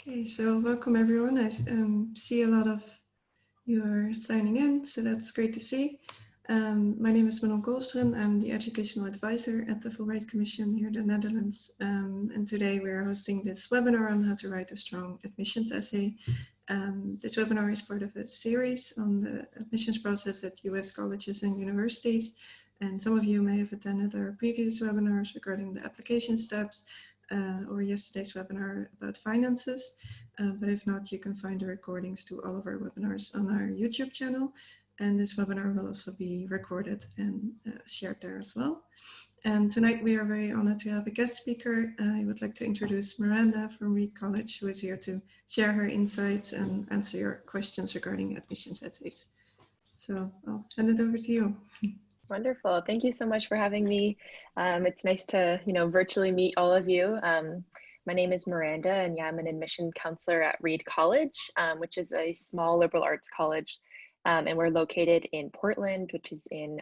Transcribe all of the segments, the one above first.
Okay, so welcome everyone. I see a lot of you are signing in, so that's great to see. My name is Manon Koolsteren. I'm the educational advisor at the Fulbright Commission here in the Netherlands. And today we are hosting this webinar on how to write a strong admissions essay. This webinar is part of a series on the admissions process at US colleges and universities. And some of you may have attended our previous webinars regarding the application steps, or yesterday's webinar about finances. But if not, you can find the recordings to all of our webinars on our YouTube channel. And this webinar will also be recorded and shared there as well. And tonight we are very honored to have a guest speaker. I would like to introduce Miranda from Reed College, who is here to share her insights and answer your questions regarding admissions essays. So I'll hand it over to you. Wonderful. Thank you so much for having me. It's nice to, virtually meet all of you. My name is Miranda, and yeah, I'm an admission counselor at Reed College, which is a small liberal arts college. And we're located in Portland, which is in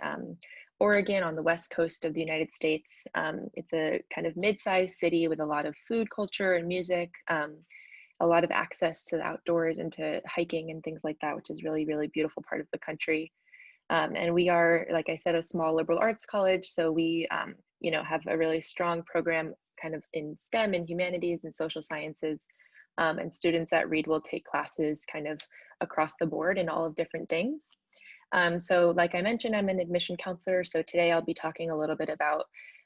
Oregon on the west coast of the United States. It's a kind of mid-sized city with a lot of food culture and music, a lot of access to the outdoors and to hiking and things like that, which is really, really beautiful part of the country. And we are, like I said, a small liberal arts college. So we, have a really strong program kind of in STEM and humanities and social sciences. And students at Reed will take classes kind of across the board in all of different things. So like I mentioned, I'm an admission counselor. So today I'll be talking a little bit about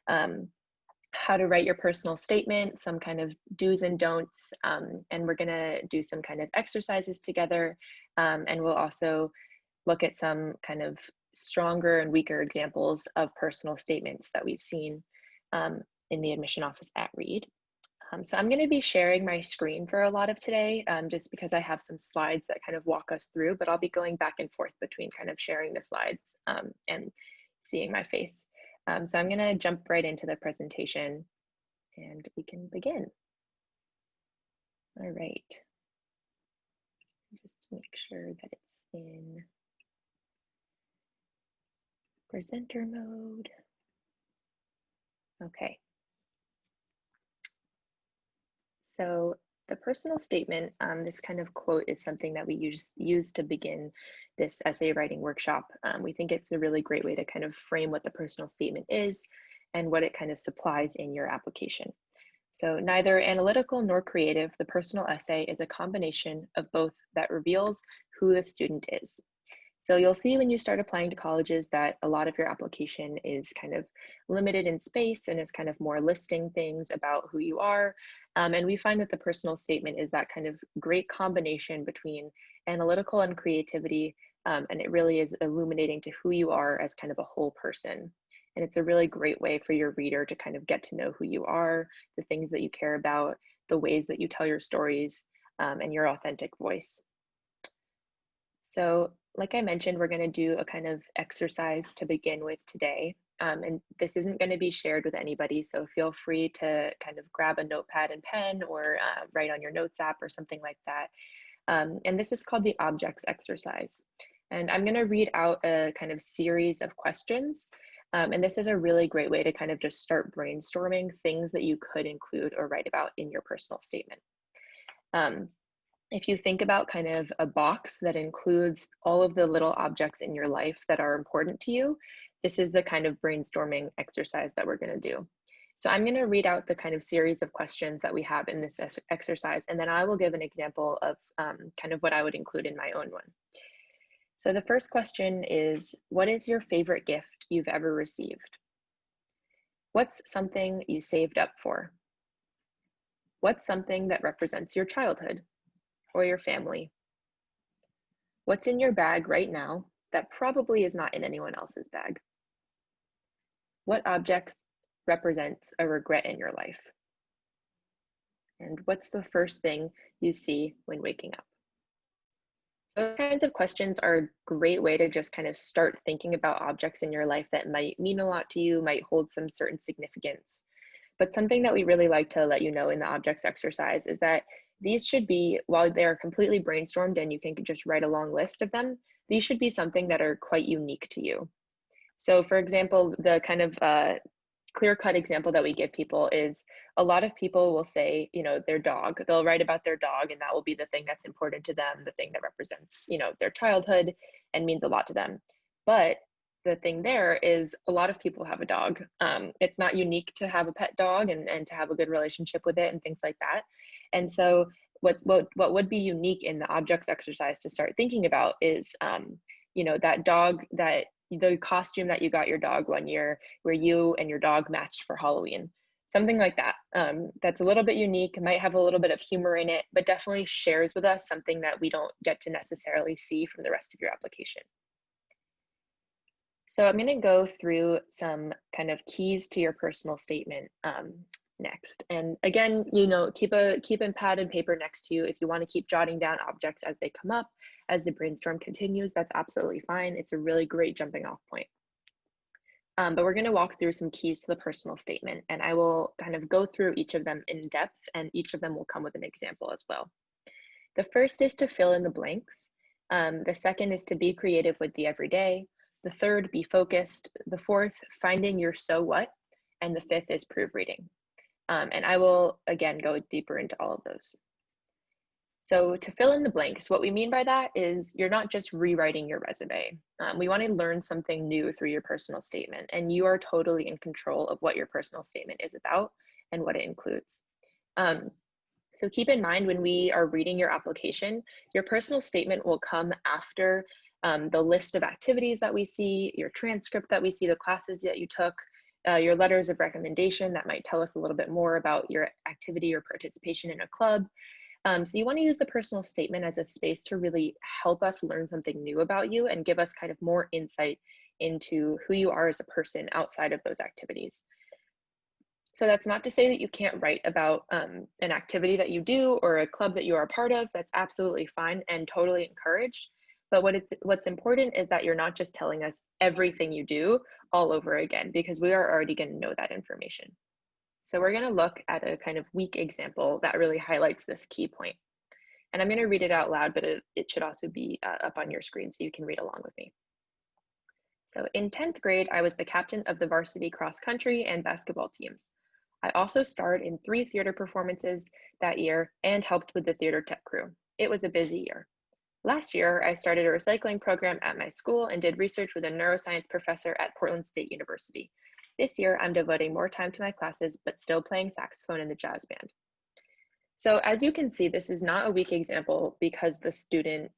how to write your personal statement, some kind of do's and don'ts. And we're gonna do some kind of exercises together. And we'll also look at some kind of stronger and weaker examples of personal statements that we've seen in the admission office at Reed. So I'm going to be sharing my screen for a lot of today, just because I have some slides that kind of walk us through, but I'll be going back and forth between kind of sharing the slides and seeing my face. So I'm going to jump right into the presentation and we can begin. All right. Just to make sure that it's in presenter mode. Okay. So the personal statement, this kind of quote is something that we use to begin this essay writing workshop. We think it's a really great way to kind of frame what the personal statement is and what it kind of supplies in your application. So neither analytical nor creative, the personal essay is a combination of both that reveals who the student is. So you'll see when you start applying to colleges that a lot of your application is kind of limited in space and is kind of more listing things about who you are. And we find that the personal statement is that kind of great combination between analytical and creativity. And it really is illuminating to who you are as kind of a whole person. And it's a really great way for your reader to kind of get to know who you are, the things that you care about, the ways that you tell your stories, and your authentic voice. So like I mentioned, we're going to do a kind of exercise to begin with today. And this isn't going to be shared with anybody, so feel free to kind of grab a notepad and pen or write on your notes app or something like that. And this is called the objects exercise. And I'm going to read out a kind of series of questions. And this is a really great way to kind of just start brainstorming things that you could include or write about in your personal statement. If you think about kind of a box that includes all of the little objects in your life that are important to you, this is the kind of brainstorming exercise that we're going to do. So I'm going to read out the kind of series of questions that we have in this exercise, and then I will give an example of kind of what I would include in my own one. So the first question is, what is your favorite gift you've ever received? What's something you saved up for? What's something that represents your childhood or your family? What's in your bag right now that probably is not in anyone else's bag? What object represents a regret in your life? And what's the first thing you see when waking up? Those kinds of questions are a great way to just kind of start thinking about objects in your life that might mean a lot to you, might hold some certain significance. But something that we really like to let you know in the objects exercise is that these should be, while they're completely brainstormed and you can just write a long list of them, these should be something that are quite unique to you. So for example, the kind of clear-cut example that we give people is a lot of people will say, you know, their dog. They'll write about their dog, and that will be the thing that's important to them, the thing that represents, you know, their childhood and means a lot to them. But the thing there is a lot of people have a dog. It's not unique to have a pet dog and to have a good relationship with it and things like that. And so what would be unique in the objects exercise to start thinking about is, you know, that dog, that the costume that you got your dog one year where you and your dog matched for Halloween, something like that. That's a little bit unique, might have a little bit of humor in it, but definitely shares with us something that we don't get to necessarily see from the rest of your application. So I'm going to go through some kind of keys to your personal statement next. And again, you know, keep a pad and paper next to you. If you want to keep jotting down objects as they come up, as the brainstorm continues, that's absolutely fine. It's a really great jumping off point. But we're going to walk through some keys to the personal statement, and I will kind of go through each of them in depth, and each of them will come with an example as well. The first is to fill in the blanks. The second is to be creative with the everyday. The third, be focused. The fourth, finding your so what. And the fifth is proofreading. And I will, again, go deeper into all of those. So to fill in the blanks, what we mean by that is you're not just rewriting your resume. We want to learn something new through your personal statement, and you are totally in control of what your personal statement is about and what it includes. So keep in mind, when we are reading your application, your personal statement will come after the list of activities that we see, your transcript that we see, the classes that you took, your letters of recommendation that might tell us a little bit more about your activity or participation in a club. So you want to use the personal statement as a space to really help us learn something new about you and give us kind of more insight into who you are as a person outside of those activities. So that's not to say that you can't write about an activity that you do or a club that you are a part of. That's absolutely fine and totally encouraged. But what's important is that you're not just telling us everything you do all over again, because we are already going to know that information. So we're going to look at a kind of weak example that really highlights this key point. And I'm going to read it out loud, but it should also be up on your screen so you can read along with me. So in 10th grade, I was the captain of the varsity cross country and basketball teams. I also starred in 3 theater performances that year and helped with the theater tech crew. It was a busy year. Last year, I started a recycling program at my school and did research with a neuroscience professor at Portland State University. This year, I'm devoting more time to my classes, but still playing saxophone in the jazz band. So as you can see, this is not a weak example because the student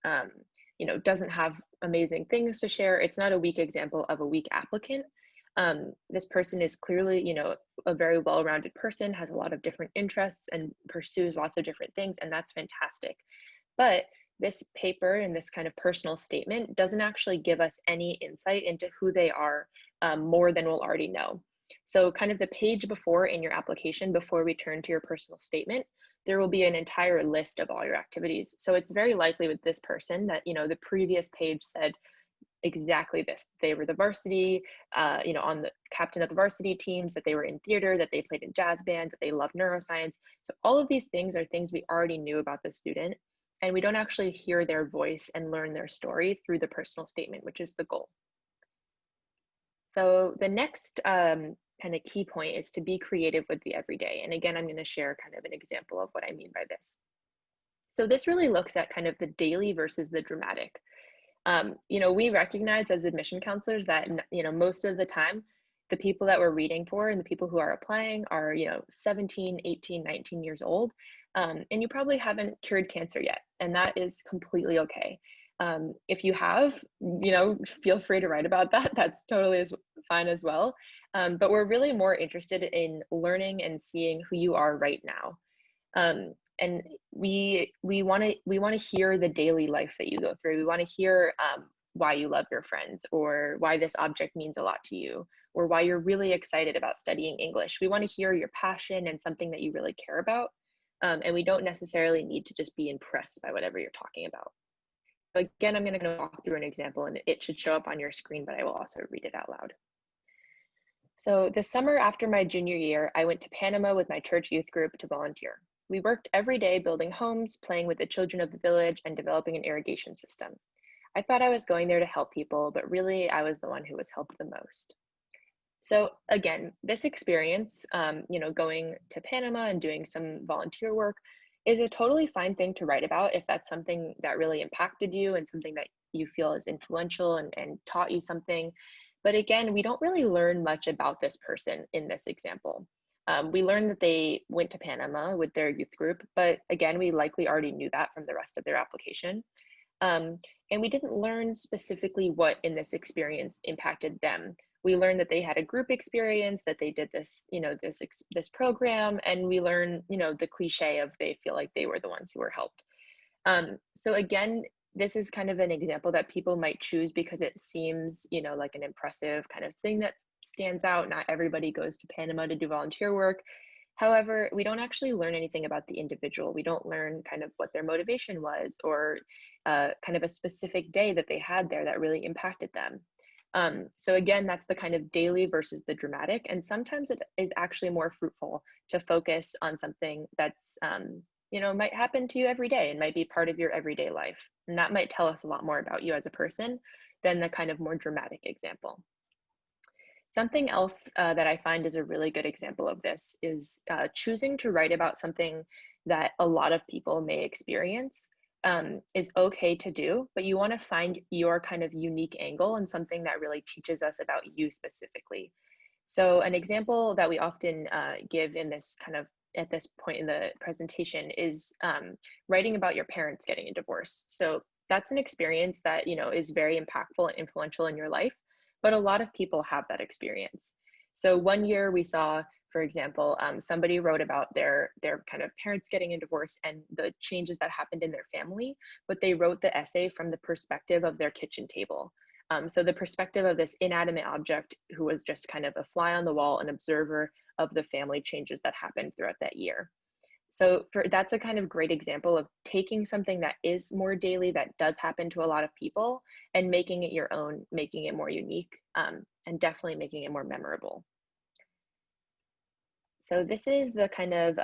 you know, doesn't have amazing things to share. It's not a weak example of a weak applicant. This person is clearly, you know, a very well-rounded person, has a lot of different interests and pursues lots of different things, and that's fantastic. But this paper and this kind of personal statement doesn't actually give us any insight into who they are more than we'll already know. So kind of the page before in your application, before we turn to your personal statement, there will be an entire list of all your activities. So it's very likely with this person that, you know, the previous page said exactly this. They were the varsity, you know, on the captain of the varsity teams, that they were in theater, that they played in jazz band, that they love neuroscience. So all of these things are things we already knew about the student, and we don't actually hear their voice and learn their story through the personal statement, which is the goal. So the next kind of key point is to be creative with the everyday. And again, I'm going to share kind of an example of what I mean by this. So this really looks at kind of the daily versus the dramatic. You know, we recognize as admission counselors that, you know, most of the time, the people that we're reading for and the people who are applying are, you know, 17, 18, 19 years old. And you probably haven't cured cancer yet, and that is completely okay. If you have, you know, feel free to write about that. That's totally fine as well. But we're really more interested in learning and seeing who you are right now. And we want to hear the daily life that you go through. We want to hear why you love your friends, or why this object means a lot to you, or why you're really excited about studying English. We want to hear your passion and something that you really care about. And we don't necessarily need to just be impressed by whatever you're talking about. So again, I'm going to walk through an example, and it should show up on your screen, but I will also read it out loud. So the summer after my junior year, I went to Panama with my church youth group to volunteer. We worked every day building homes, playing with the children of the village, and developing an irrigation system. I thought I was going there to help people, but really I was the one who was helped the most. So again, this experience, going to Panama and doing some volunteer work is a totally fine thing to write about if that's something that really impacted you and something that you feel is influential and taught you something. But again, we don't really learn much about this person in this example. We learned that they went to Panama with their youth group, but again, we likely already knew that from the rest of their application. And we didn't learn specifically what in this experience impacted them. We learned that they had a group experience, that they did this, this program, and we learned, the cliche of they feel like they were the ones who were helped. So again, this is kind of an example that people might choose because it seems, like an impressive kind of thing that stands out. Not everybody goes to Panama to do volunteer work. However, we don't actually learn anything about the individual. We don't learn kind of what their motivation was or kind of a specific day that they had there that really impacted them. So again, that's the kind of daily versus the dramatic. And sometimes it is actually more fruitful to focus on something that's, might happen to you every day and might be part of your everyday life. And that might tell us a lot more about you as a person than the kind of more dramatic example. Something else that I find is a really good example of this is choosing to write about something that a lot of people may experience is okay to do, but you want to find your kind of unique angle and something that really teaches us about you specifically. So an example that we often give in this kind of at this point in the presentation is writing about your parents getting a divorce. So that's an experience that, is very impactful and influential in your life, but a lot of people have that experience. So one year we saw, for example, somebody wrote about their kind of parents getting a divorce and the changes that happened in their family, but they wrote the essay from the perspective of their kitchen table. So the perspective of this inanimate object who was just kind of a fly on the wall, an observer of the family changes that happened throughout that year. So that's a kind of great example of taking something that is more daily, that does happen to a lot of people, and making it your own, making it more unique, and definitely making it more memorable. So this is the kind of,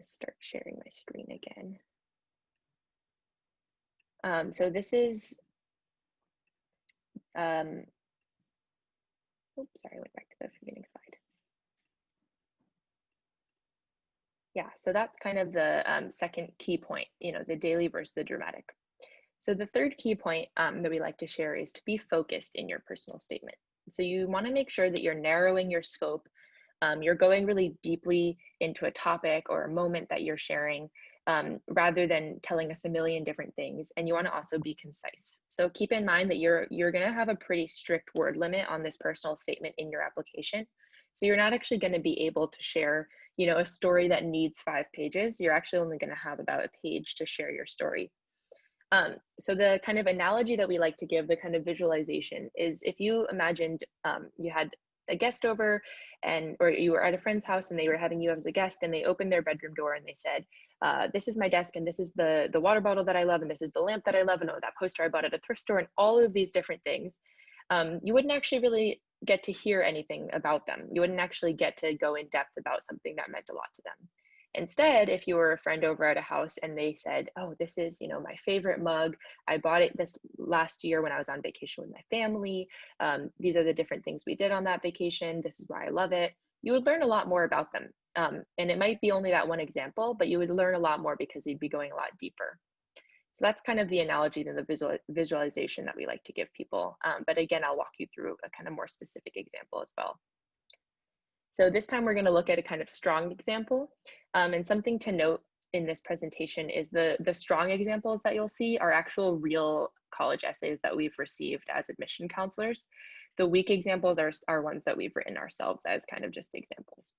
start sharing my screen again. So this is, oops, sorry, I went back to the beginning slide. Yeah, so that's kind of the second key point, the daily versus the dramatic. So the third key point that we like to share is to be focused in your personal statement. So you want to make sure that you're narrowing your scope. You're going really deeply into a topic or a moment that you're sharing rather than telling us a million different things. And you want to also be concise. So keep in mind that you're going to have a pretty strict word limit on this personal statement in your application. So you're not actually going to be able to share, a story that needs 5 pages. You're actually only going to have about a page to share your story. So the kind of analogy that we like to give, the kind of visualization, is if you imagined you had a guest over or you were at a friend's house and they were having you as a guest and they opened their bedroom door and they said, this is my desk and this is the water bottle that I love and this is the lamp that I love and oh, that poster I bought at a thrift store and all of these different things. You wouldn't actually really get to hear anything about them. You wouldn't actually get to go in depth about something that meant a lot to them. Instead, if you were a friend over at a house and they said, oh, this is, my favorite mug. I bought it this last year when I was on vacation with my family. These are the different things we did on that vacation. This is why I love it. You would learn a lot more about them. And it might be only that one example, but you would learn a lot more because you'd be going a lot deeper. So that's kind of the analogy and the visualization that we like to give people. But again, I'll walk you through a kind of more specific example as well. So this time we're going to look at a kind of strong example. And something to note in this presentation is the strong examples that you'll see are actual real college essays that we've received as admission counselors. The weak examples are ones that we've written ourselves as kind of just examples.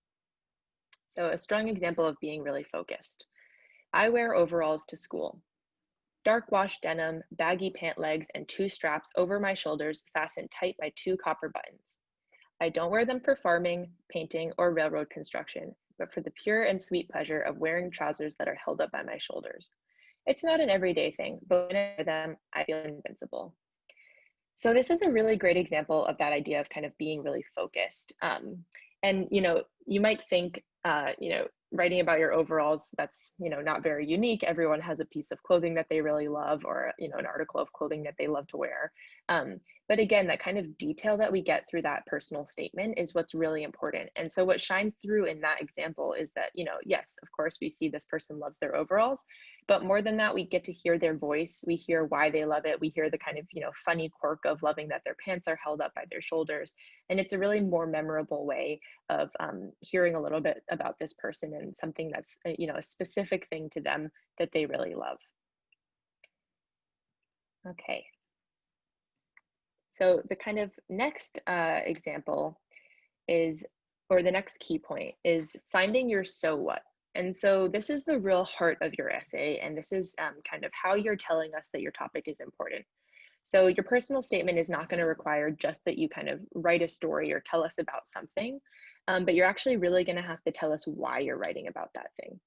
So a strong example of being really focused. I wear overalls to school. Dark wash denim, baggy pant legs, and 2 straps over my shoulders fastened tight by 2 copper buttons. I don't wear them for farming, painting, or railroad construction, but for the pure and sweet pleasure of wearing trousers that are held up by my shoulders. It's not an everyday thing, but when I wear them, I feel invincible. So this is a really great example of that idea of kind of being really focused. And, you might think, writing about your overalls, that's, not very unique. Everyone has a piece of clothing that they really love, or, an article of clothing that they love to wear. But again, that kind of detail that we get through that personal statement is what's really important. And so what shines through in that example is that, yes, of course, we see this person loves their overalls, but more than that, we get to hear their voice. We hear why they love it. We hear the kind of, funny quirk of loving that their pants are held up by their shoulders. And it's a really more memorable way of hearing a little bit about this person and something that's, a specific thing to them that they really love. Okay. So the kind of next example is, or the next key point is finding your so what. And so this is the real heart of your essay, and this is kind of how you're telling us that your topic is important. So your personal statement is not going to require just that you kind of write a story or tell us about something, but you're actually really going to have to tell us why you're writing about that thing.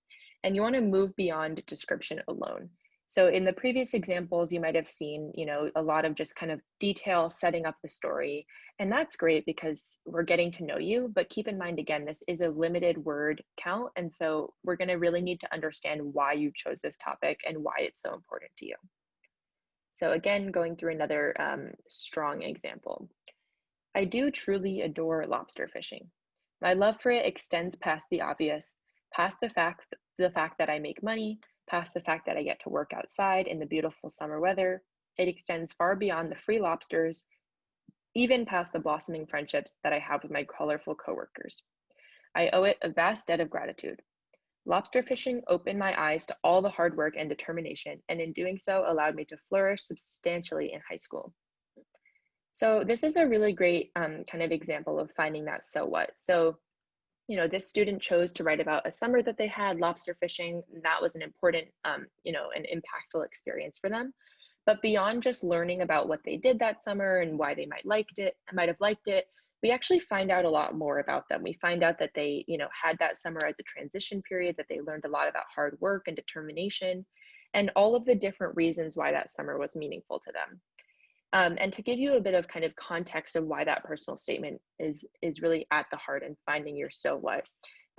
And you want to move beyond description alone. So in the previous examples, you might have seen, a lot of just kind of detail setting up the story. And that's great because we're getting to know you, but keep in mind, again, this is a limited word count. And so we're going to really need to understand why you chose this topic and why it's so important to you. So again, going through another strong example. I do truly adore lobster fishing. My love for it extends past the obvious, past the fact that I make money, past the fact that I get to work outside in the beautiful summer weather. It extends far beyond the free lobsters, even past the blossoming friendships that I have with my colorful coworkers. I owe it a vast debt of gratitude. Lobster fishing opened my eyes to all the hard work and determination, and in doing so allowed me to flourish substantially in high school. So this is a really great kind of example of finding that so what. So, this student chose to write about a summer that they had lobster fishing. That was an important, an impactful experience for them. But beyond just learning about what they did that summer and why they might have liked it, we actually find out a lot more about them. We find out that they, had that summer as a transition period, that they learned a lot about hard work and determination, and all of the different reasons why that summer was meaningful to them. And to give you a bit of kind of context of why that personal statement is really at the heart and finding your so what,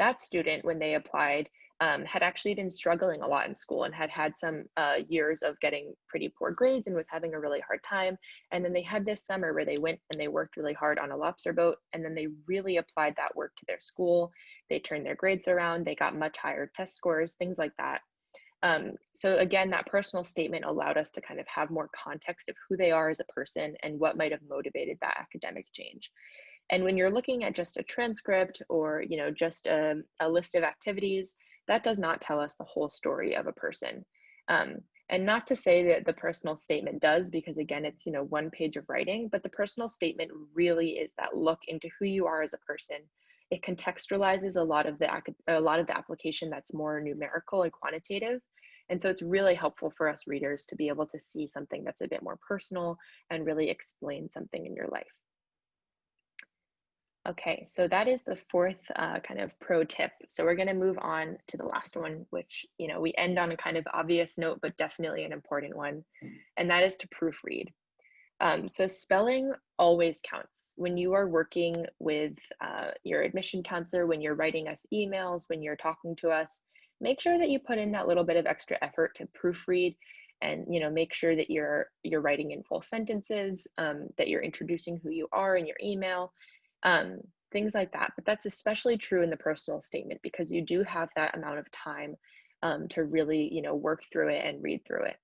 that student, when they applied, had actually been struggling a lot in school and had some years of getting pretty poor grades and was having a really hard time. And then they had this summer where they went and they worked really hard on a lobster boat, and then they really applied that work to their school. They turned their grades around, they got much higher test scores, things like that. So again, that personal statement allowed us to kind of have more context of who they are as a person and what might have motivated that academic change. And when you're looking at just a transcript or, just a list of activities, that does not tell us the whole story of a person. And not to say that the personal statement does, because again, it's, one page of writing, but the personal statement really is that look into who you are as a person. It contextualizes a lot of the application that's more numerical and quantitative. And so it's really helpful for us readers to be able to see something that's a bit more personal and really explain something in your life. Okay, so that is the fourth kind of pro tip. So we're going to move on to the last one, which, we end on a kind of obvious note, but definitely an important one, and that is to proofread. So spelling always counts. When you are working with your admission counselor, when you're writing us emails, when you're talking to us, make sure that you put in that little bit of extra effort to proofread and, make sure that you're writing in full sentences, that you're introducing who you are in your email, things like that. But that's especially true in the personal statement because you do have that amount of time to really, work through it and read through it.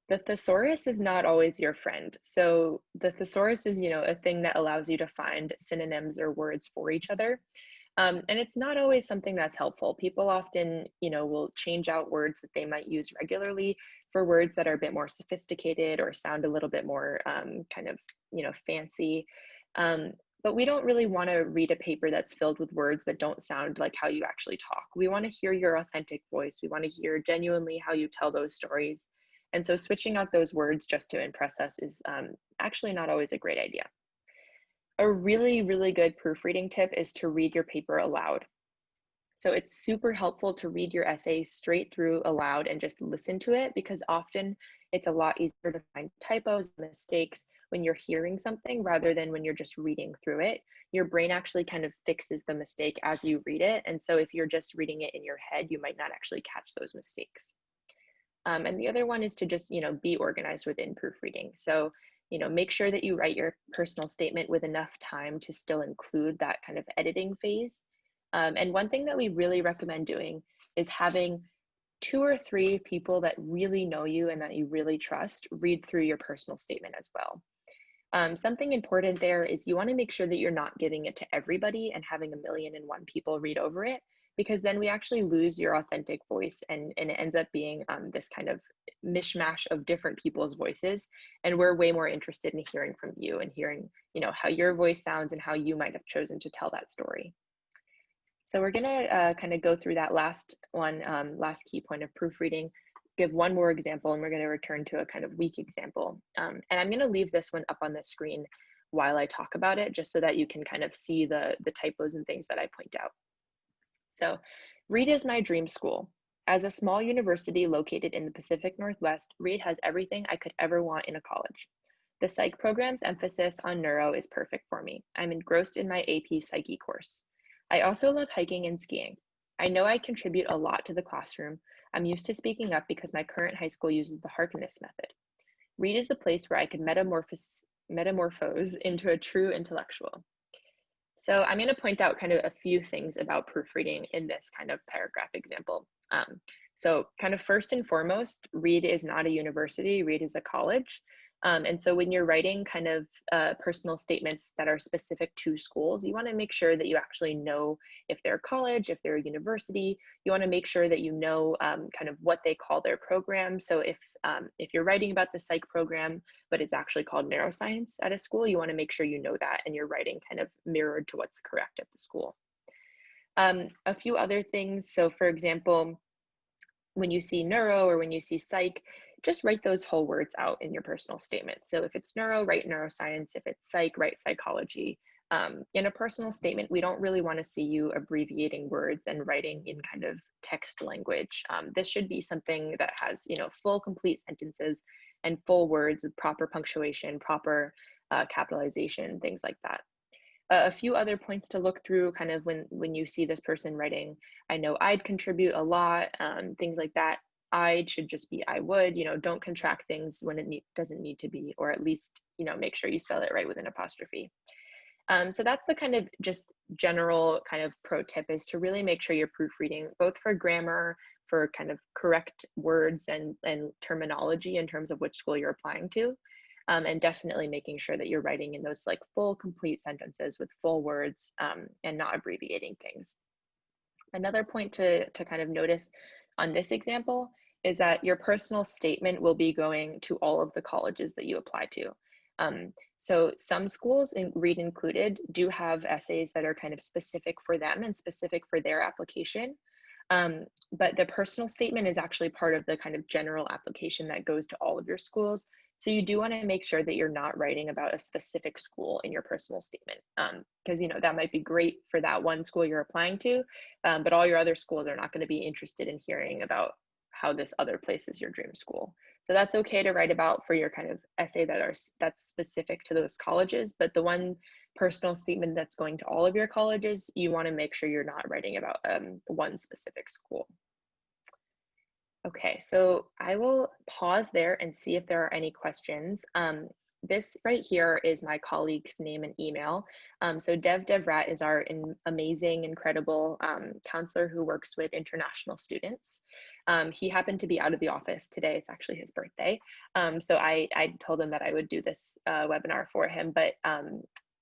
The thesaurus is not always your friend. So the thesaurus is, a thing that allows you to find synonyms or words for each other. And it's not always something that's helpful. People often, will change out words that they might use regularly for words that are a bit more sophisticated or sound a little bit more kind of, fancy. But we don't really want to read a paper that's filled with words that don't sound like how you actually talk. We want to hear your authentic voice. We want to hear genuinely how you tell those stories. And so switching out those words just to impress us is actually not always a great idea. A really, really good proofreading tip is to read your paper aloud. So it's super helpful to read your essay straight through aloud and just listen to it, because often it's a lot easier to find typos, mistakes when you're hearing something rather than when you're just reading through it. Your brain actually kind of fixes the mistake as you read it. And so if you're just reading it in your head, you might not actually catch those mistakes. And the other one is to just, be organized within proofreading. So, make sure that you write your personal statement with enough time to still include that kind of editing phase. And one thing that we really recommend doing is having 2 or 3 people that really know you and that you really trust read through your personal statement as well. Something important there is you want to make sure that you're not giving it to everybody and having 1,000,001 people read over it, because then we actually lose your authentic voice, and it ends up being this kind of mishmash of different people's voices. And we're way more interested in hearing from you and hearing, how your voice sounds and how you might have chosen to tell that story. So we're gonna kind of go through that last one, last key point of proofreading, give one more example, and we're gonna return to a kind of weak example. And I'm gonna leave this one up on the screen while I talk about it, just so that you can kind of see the typos and things that I point out. So, Reed is my dream school. As a small university located in the Pacific Northwest, Reed has everything I could ever want in a college. The psych program's emphasis on neuro is perfect for me. I'm engrossed in my AP Psyche course. I also love hiking and skiing. I know I contribute a lot to the classroom. I'm used to speaking up because my current high school uses the Harkness method. Reed is a place where I can metamorphose into a true intellectual. So I'm going to point out kind of a few things about proofreading in this kind of paragraph example. So kind of first and foremost, Reed is not a university, Reed is a college. And so when you're writing kind of personal statements that are specific to schools, you want to make sure that you actually know if they're a college, if they're a university. You want to make sure that you know kind of what they call their program. So if you're writing about the psych program, but it's actually called neuroscience at a school, you want to make sure you know that and you're writing kind of mirrored to what's correct at the school. A few other things. So for example, when you see neuro or when you see psych, just write those whole words out in your personal statement. So if it's neuro, write neuroscience. If it's psych, write psychology. In a personal statement, we don't really want to see you abbreviating words and writing in kind of text language. This should be something that has, full complete sentences and full words with proper punctuation, proper capitalization, things like that. A few other points to look through kind of when you see this person writing, I know I'd contribute a lot, things like that. I'd should just be I would, don't contract things when it doesn't need to be, or at least, make sure you spell it right with an apostrophe. So that's the kind of just general kind of pro tip, is to really make sure you're proofreading both for grammar, for kind of correct words and terminology in terms of which school you're applying to. And definitely making sure that you're writing in those like full complete sentences with full words and not abbreviating things. Another point to kind of notice on this example is that your personal statement will be going to all of the colleges that you apply to. So some schools, Reed included, do have essays that are kind of specific for them and specific for their application. But the personal statement is actually part of the kind of general application that goes to all of your schools. So you do want to make sure that you're not writing about a specific school in your personal statement, because that might be great for that one school you're applying to, but all your other schools are not going to be interested in hearing about how this other place is your dream school. So that's okay to write about for your kind of essay that's specific to those colleges, but the one personal statement that's going to all of your colleges, you want to make sure you're not writing about one specific school. Okay, so I will pause there and see if there are any questions. This right here is my colleague's name and email. So Devrat is our amazing, incredible counselor who works with international students. He happened to be out of the office today. It's actually his birthday. So I told him that I would do this webinar for him, but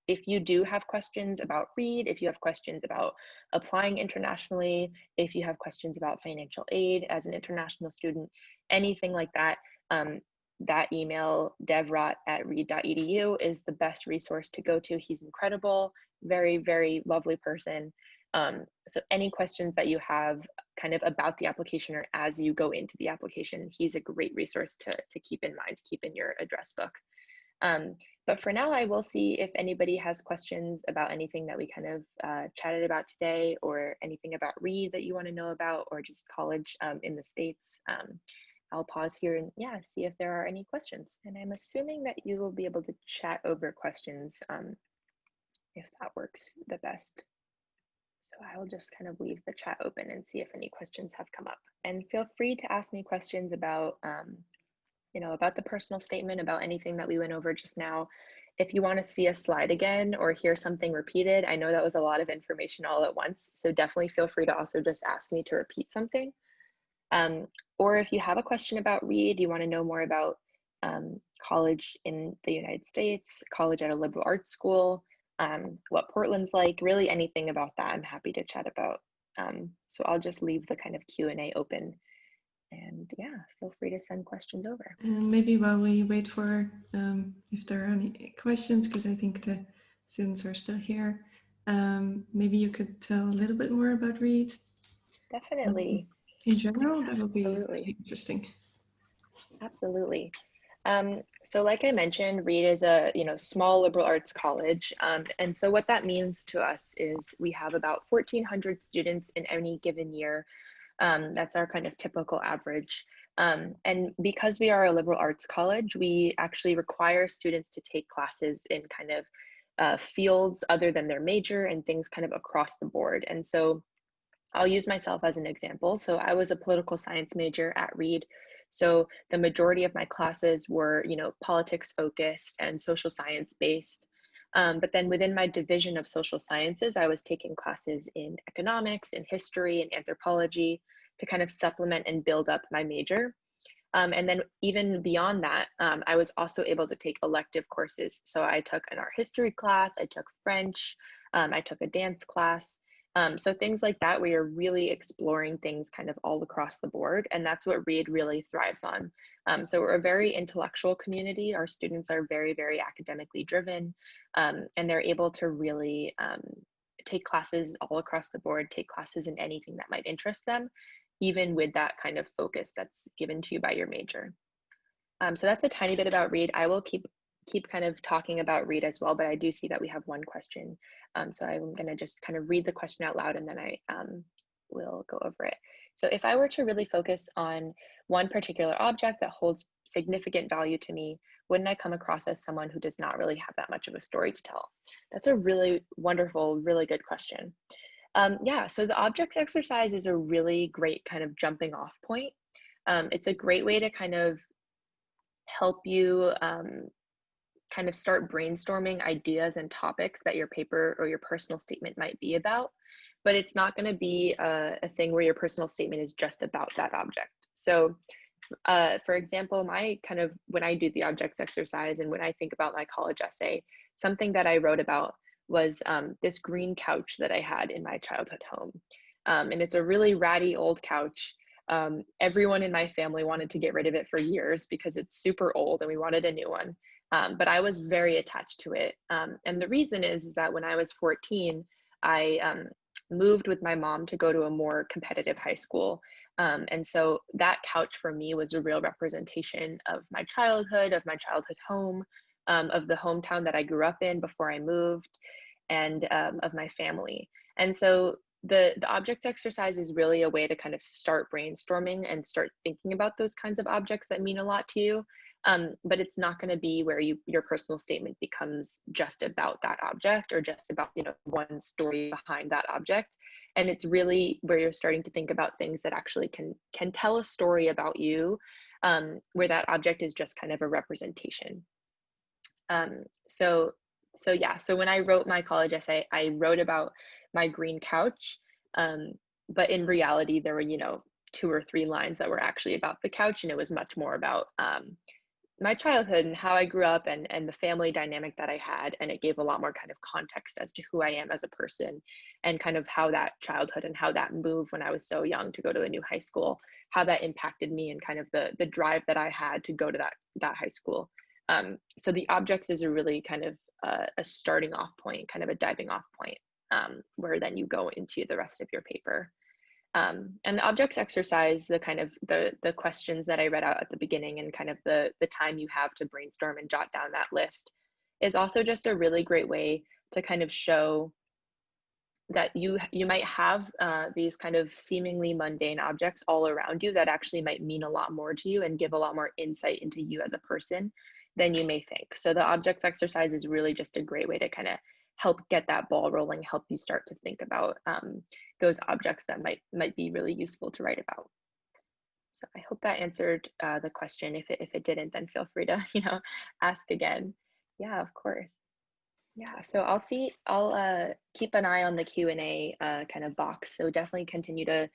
if you do have questions about Reed, if you have questions about applying internationally, if you have questions about financial aid as an international student, anything like that, that email, devrat@reed.edu, is the best resource to go to. He's incredible, very, very lovely person. So any questions that you have kind of about the application or as you go into the application, he's a great resource to keep in mind, keep in your address book. But for now, I will see if anybody has questions about anything that we kind of chatted about today, or anything about Reed that you want to know about, or just college in the States. I'll pause here and yeah, see if there are any questions. And I'm assuming that you will be able to chat over questions if that works the best. So I'll just kind of leave the chat open and see if any questions have come up. And feel free to ask me questions about, about the personal statement, about anything that we went over just now. If you want to see a slide again or hear something repeated, I know that was a lot of information all at once. So definitely feel free to also just ask me to repeat something. Or if you have a question about Reed, you want to know more about college in the United States, college at a liberal arts school, what Portland's like, really anything about that, I'm happy to chat about. So I'll just leave the kind of Q&A open, and yeah, feel free to send questions over. And maybe while we wait for if there are any questions, because I think the students are still here, maybe you could tell a little bit more about Reed. Definitely. In general, that would be Absolutely. interesting. Absolutely. So like I mentioned, Reed is a small liberal arts college. And so what that means to us is we have about 1,400 students in any given year. That's our kind of typical average. And because we are a liberal arts college, we actually require students to take classes in kind of fields other than their major, and things kind of across the board. And so I'll use myself as an example. So I was a political science major at Reed. So the majority of my classes were, politics focused and social science based. But then within my division of social sciences, I was taking classes in economics, in history, and anthropology to kind of supplement and build up my major. And then even beyond that, I was also able to take elective courses. So I took an art history class, I took French, I took a dance class. So things like that, we are really exploring things kind of all across the board. And that's what Reed really thrives on. So we're a very intellectual community. Our students are very, very academically driven, and they're able to really take classes all across the board, take classes in anything that might interest them, even with that kind of focus that's given to you by your major. So that's a tiny bit about Reed. I will keep kind of talking about Reed as well, but I do see that we have one question. So I'm going to just kind of read the question out loud, and then I will go over it. So if I were to really focus on one particular object that holds significant value to me, wouldn't I come across as someone who does not really have that much of a story to tell? That's a really wonderful, really good question. Yeah, so the objects exercise is a really great kind of jumping off point. It's a great way to kind of help you kind of start brainstorming ideas and topics that your paper or your personal statement might be about, but it's not going to be a thing where your personal statement is just about that object. So for example, when I do the objects exercise and when I think about my college essay, something that I wrote about was this green couch that I had in my childhood home. And it's a really ratty old couch. Everyone in my family wanted to get rid of it for years because it's super old and we wanted a new one. But I was very attached to it. And the reason is that when I was 14, I moved with my mom to go to a more competitive high school. And so that couch for me was a real representation of my childhood home, of the hometown that I grew up in before I moved, and of my family. And so the object exercise is really a way to kind of start brainstorming and start thinking about those kinds of objects that mean a lot to you. But it's not going to be where your personal statement becomes just about that object or just about one story behind that object. And it's really where you're starting to think about things that actually can tell a story about you, where that object is just kind of a representation. So when I wrote my college essay, I wrote about my green couch, but in reality, there were 2 or 3 lines that were actually about the couch, and it was much more about my childhood and how I grew up and the family dynamic that I had. And it gave a lot more kind of context as to who I am as a person and kind of how that childhood and how that move when I was so young to go to a new high school, how that impacted me and kind of the drive that I had to go to that high school. So the objects is a really kind of a starting off point, kind of a diving off point, where then you go into the rest of your paper. And the objects exercise, the kind of the questions that I read out at the beginning and kind of the time you have to brainstorm and jot down that list is also just a really great way to kind of show that you might have these kind of seemingly mundane objects all around you that actually might mean a lot more to you and give a lot more insight into you as a person than you may think. So the objects exercise is really just a great way to kind of help get that ball rolling, help you start to think about those objects that might be really useful to write about. So I hope that answered the question. If it didn't, then feel free to ask again. Yeah, of course. Yeah, so I'll keep an eye on the Q&A kind of box. So definitely continue to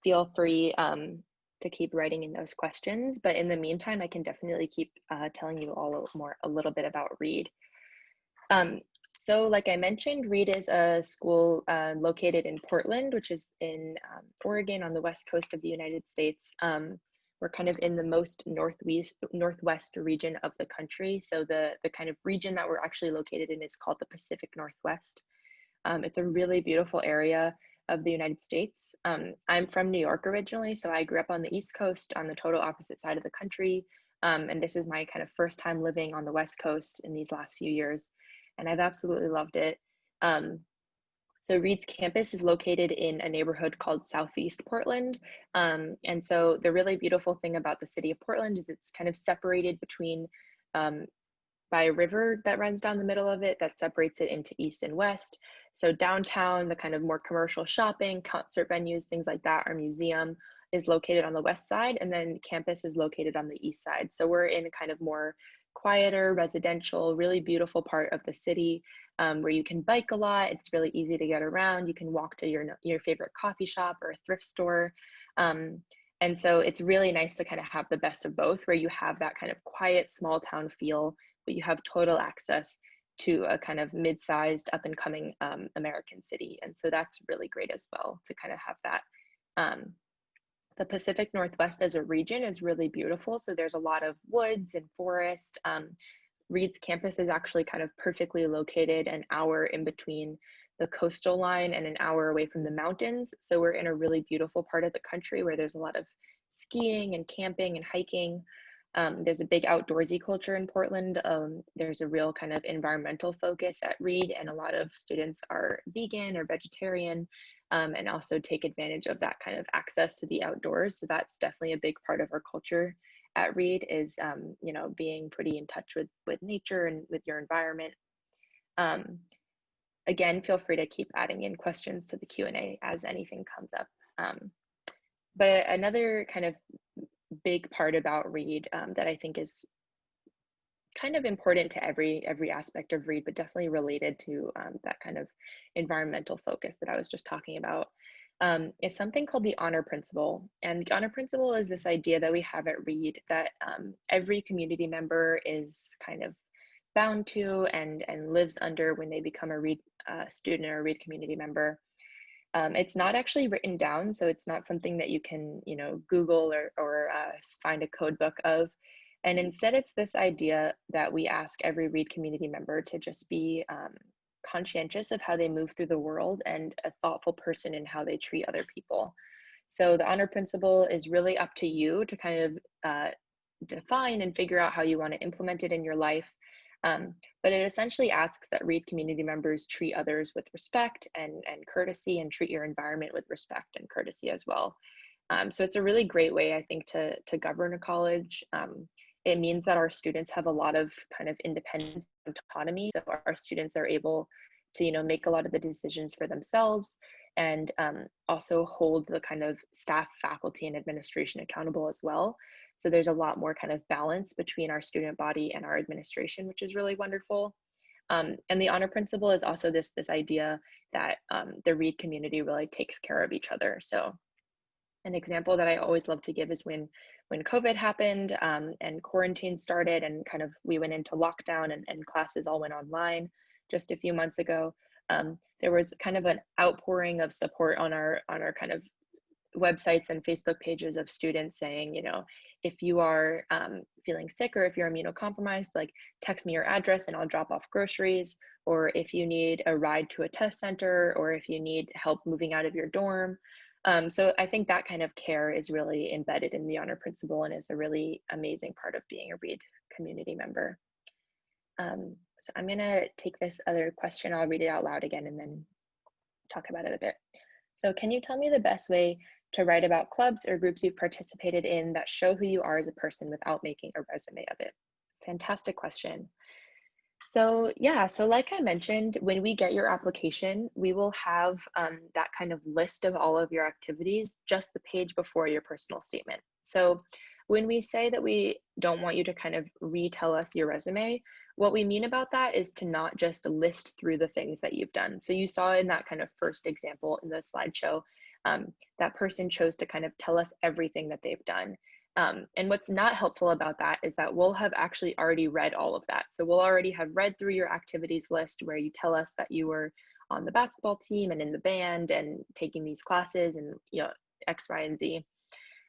feel free to keep writing in those questions. But in the meantime, I can definitely keep telling you a little bit about READ. So like I mentioned, READ is a school located in Portland, which is in Oregon on the west coast of the United States. We're kind of in the most northwest region of the country. So the kind of region that we're actually located in is called the Pacific Northwest. It's a really beautiful area of the United States. I'm from New York originally, so I grew up on the East Coast on the total opposite side of the country. And this is my kind of first time living on the West Coast in these last few years. And I've absolutely loved it. So READ's campus is located in a neighborhood called Southeast Portland. And so the really beautiful thing about the city of Portland is it's kind of separated between by a river that runs down the middle of it that separates it into east and west. So downtown, the kind of more commercial shopping, concert venues, things like that, our museum is located on the west side, and then campus is located on the east side. So we're in a kind of more quieter, residential, really beautiful part of the city where you can bike a lot. It's really easy to get around. You can walk to your favorite coffee shop or a thrift store. And so it's really nice to kind of have the best of both, where you have that kind of quiet, small town feel, but you have total access to a kind of mid-sized, up-and-coming American city. And so that's really great as well to kind of have that. The Pacific Northwest as a region is really beautiful. So there's a lot of woods and forest. READ's campus is actually kind of perfectly located an hour in between the coastal line and an hour away from the mountains. So we're in a really beautiful part of the country where there's a lot of skiing and camping and hiking. There's a big outdoorsy culture in Portland. There's a real kind of environmental focus at READ, and a lot of students are vegan or vegetarian and also take advantage of that kind of access to the outdoors. So that's definitely a big part of our culture at READ is, being pretty in touch with nature and with your environment. Again, feel free to keep adding in questions to the Q&A as anything comes up. But another kind of big part about READ that I think is kind of important to every aspect of READ, but definitely related to that kind of environmental focus that I was just talking about, is something called the honor principle. And the honor principle is this idea that we have at READ that every community member is kind of bound to and lives under when they become a READ student or a READ community member. It's not actually written down, so it's not something that you can, Google or find a code book of. And instead, it's this idea that we ask every READ community member to just be conscientious of how they move through the world and a thoughtful person in how they treat other people. So the honor principle is really up to you to kind of define and figure out how you want to implement it in your life. But it essentially asks that READ community members treat others with respect and courtesy, and treat your environment with respect and courtesy as well. So it's a really great way, I think, to govern a college. It means that our students have a lot of kind of independence and autonomy. So our students are able to, make a lot of the decisions for themselves, and also hold the kind of staff, faculty, and administration accountable as well. So there's a lot more kind of balance between our student body and our administration, which is really wonderful. And the honor principle is also this idea that the READ community really takes care of each other. So an example that I always love to give is when COVID happened and quarantine started, and kind of we went into lockdown and classes all went online just a few months ago. There was kind of an outpouring of support on our kind of websites and Facebook pages of students saying, if you are feeling sick, or if you're immunocompromised, like text me your address and I'll drop off groceries. Or if you need a ride to a test center, or if you need help moving out of your dorm, So I think that kind of care is really embedded in the honor principle and is a really amazing part of being a READ community member. So I'm gonna take this other question, I'll read it out loud again and then talk about it a bit. So can you tell me the best way to write about clubs or groups you've participated in that show who you are as a person without making a resume of it? Fantastic question. So yeah, so like I mentioned, when we get your application, we will have that kind of list of all of your activities, just the page before your personal statement. So when we say that we don't want you to kind of retell us your resume, what we mean about that is to not just list through the things that you've done. So you saw in that kind of first example in the slideshow, that person chose to kind of tell us everything that they've done. And what's not helpful about that is that we'll have actually already read all of that. So we'll already have read through your activities list where you tell us that you were on the basketball team and in the band and taking these classes and X, Y, and Z.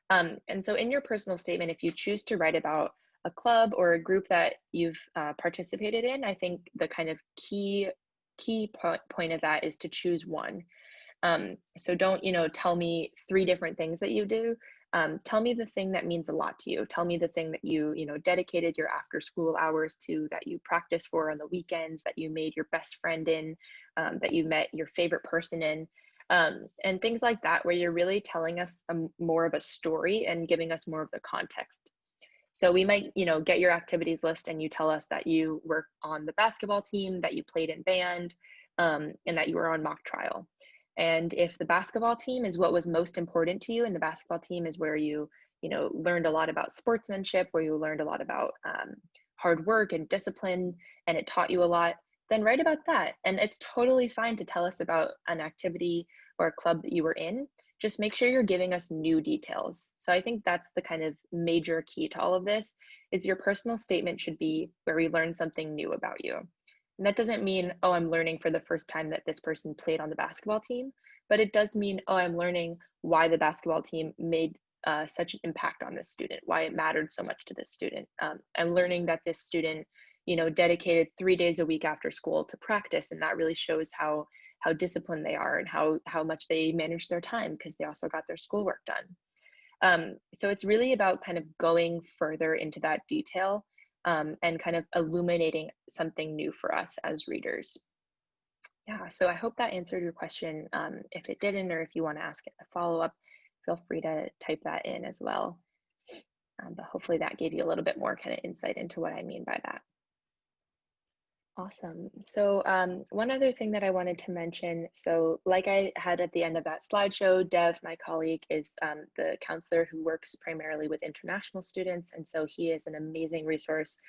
And so in your personal statement, if you choose to write about a club or a group that you've participated in, I think the kind of key point of that is to choose one. So don't, tell me 3 different things that you do. Tell me the thing that means a lot to you. Tell me the thing that you dedicated your after school hours to, that you practice for on the weekends, that you made your best friend in, that you met your favorite person in, and things like that, where you're really telling us more of a story and giving us more of the context. So we might, get your activities list and you tell us that you work on the basketball team, that you played in band, and that you were on mock trial. And if the basketball team is what was most important to you, and the basketball team is where you learned a lot about sportsmanship, where you learned a lot about hard work and discipline, and it taught you a lot, then write about that. And it's totally fine to tell us about an activity or a club that you were in. Just make sure you're giving us new details. So I think that's the kind of major key to all of this, is your personal statement should be where we learn something new about you. And that doesn't mean, oh, I'm learning for the first time that this person played on the basketball team, but it does mean, oh, I'm learning why the basketball team made such an impact on this student, why it mattered so much to this student. I'm learning that this student, dedicated 3 days a week after school to practice, and that really shows how disciplined they are and how much they manage their time, because they also got their schoolwork done. So it's really about kind of going further into that detail, and kind of illuminating something new for us as readers. Yeah, so I hope that answered your question. If it didn't, or if you want to ask a follow-up, feel free to type that in as well. But hopefully that gave you a little bit more kind of insight into what I mean by that. Awesome. So one other thing that I wanted to mention, so like I had at the end of that slideshow, Dev, my colleague, is the counselor who works primarily with international students. And so he is an amazing resource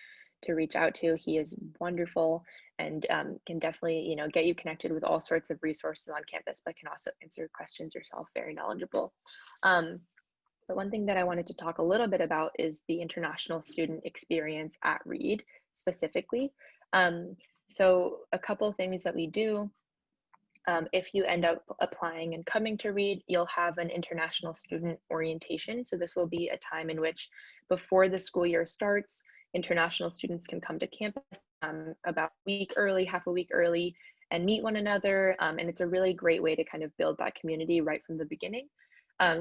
to reach out to. He is wonderful and can definitely, get you connected with all sorts of resources on campus, but can also answer questions yourself, very knowledgeable. But one thing that I wanted to talk a little bit about is the international student experience at Reed specifically. So a couple of things that we do, if you end up applying and coming to Reed, you'll have an international student orientation. So this will be a time in which, before the school year starts, international students can come to campus about a week early, half a week early, and meet one another. And it's a really great way to kind of build that community right from the beginning.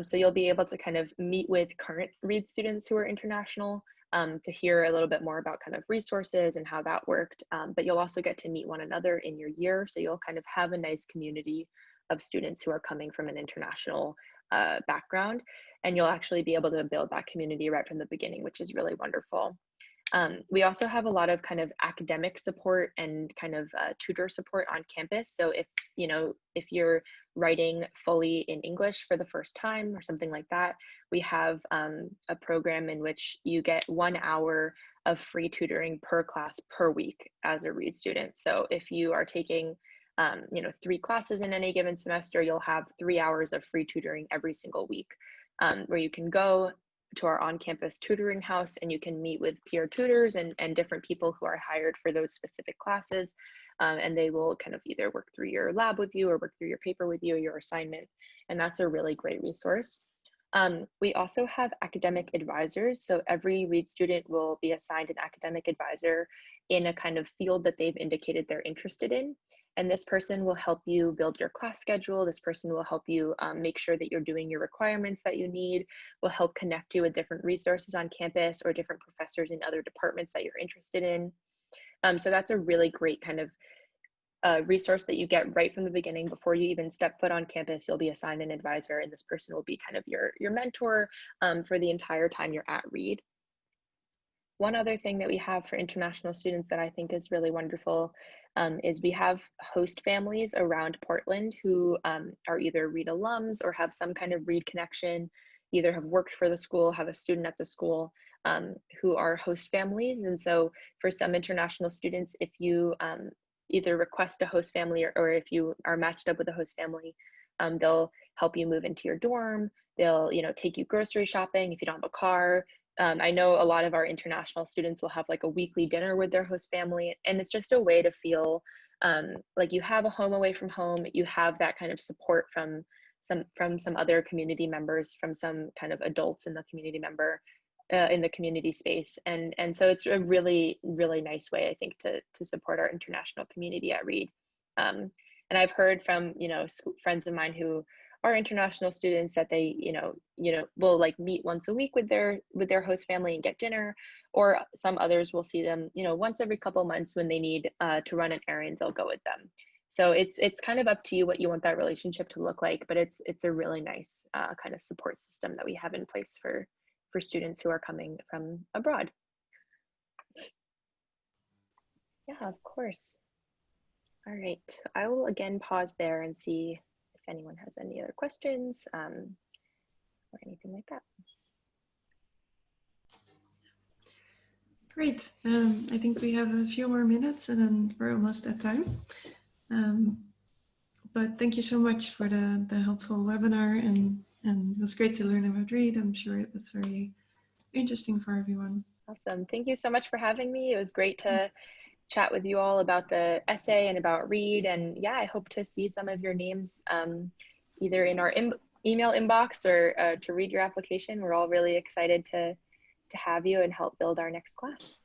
So you'll be able to kind of meet with current Reed students who are international, to hear a little bit more about kind of resources and how that worked. But you'll also get to meet one another in your year. So you'll kind of have a nice community of students who are coming from an international background. And you'll actually be able to build that community right from the beginning, which is really wonderful. We also have a lot of kind of academic support and kind of tutor support on campus. So if you're writing fully in English for the first time or something like that, we have a program in which you get 1 hour of free tutoring per class per week as a Reed student. So if you are taking 3 classes in any given semester, you'll have 3 hours of free tutoring every single week, where you can go to our on-campus tutoring house and you can meet with peer tutors and different people who are hired for those specific classes. And they will kind of either work through your lab with you or work through your paper with you or your assignment. And that's a really great resource. We also have academic advisors. So every Reed student will be assigned an academic advisor in a kind of field that they've indicated they're interested in. And this person will help you build your class schedule. This person will help you make sure that you're doing your requirements that you need, will help connect you with different resources on campus or different professors in other departments that you're interested in. So that's a really great kind of resource that you get right from the beginning. Before you even step foot on campus, you'll be assigned an advisor, and this person will be kind of your mentor for the entire time you're at Reed. One other thing that we have for international students that I think is really wonderful is we have host families around Portland who are either Reed alums or have some kind of Reed connection, either have worked for the school, have a student at the school, who are host families. And so for some international students, if you either request a host family or if you are matched up with a host family, they'll help you move into your dorm. They'll, take you grocery shopping if you don't have a car. I know a lot of our international students will have like a weekly dinner with their host family, and it's just a way to feel like you have a home away from home. You have that kind of support from some other community members, from some kind of adults in the community space, and so it's a really nice way, I think, to support our international community at Reed. And I've heard from friends of mine who are international students that they will like meet once a week with their host family and get dinner, or some others will see them once every couple months when they need to run an errand. They'll go with them. So it's kind of up to you what you want that relationship to look like, but it's a really nice kind of support system that we have in place for students who are coming from abroad. Yeah, of course. All right, I will again pause there and see if anyone has any other questions or anything like that. Great. I think we have a few more minutes and then we're almost at time. But thank you so much for the helpful webinar, and it was great to learn about Reed. I'm sure it was very interesting for everyone. Awesome. Thank you so much for having me. It was great to chat with you all about the essay and about Reed. And yeah, I hope to see some of your names either in our email inbox or to read your application. We're all really excited to have you and help build our next class.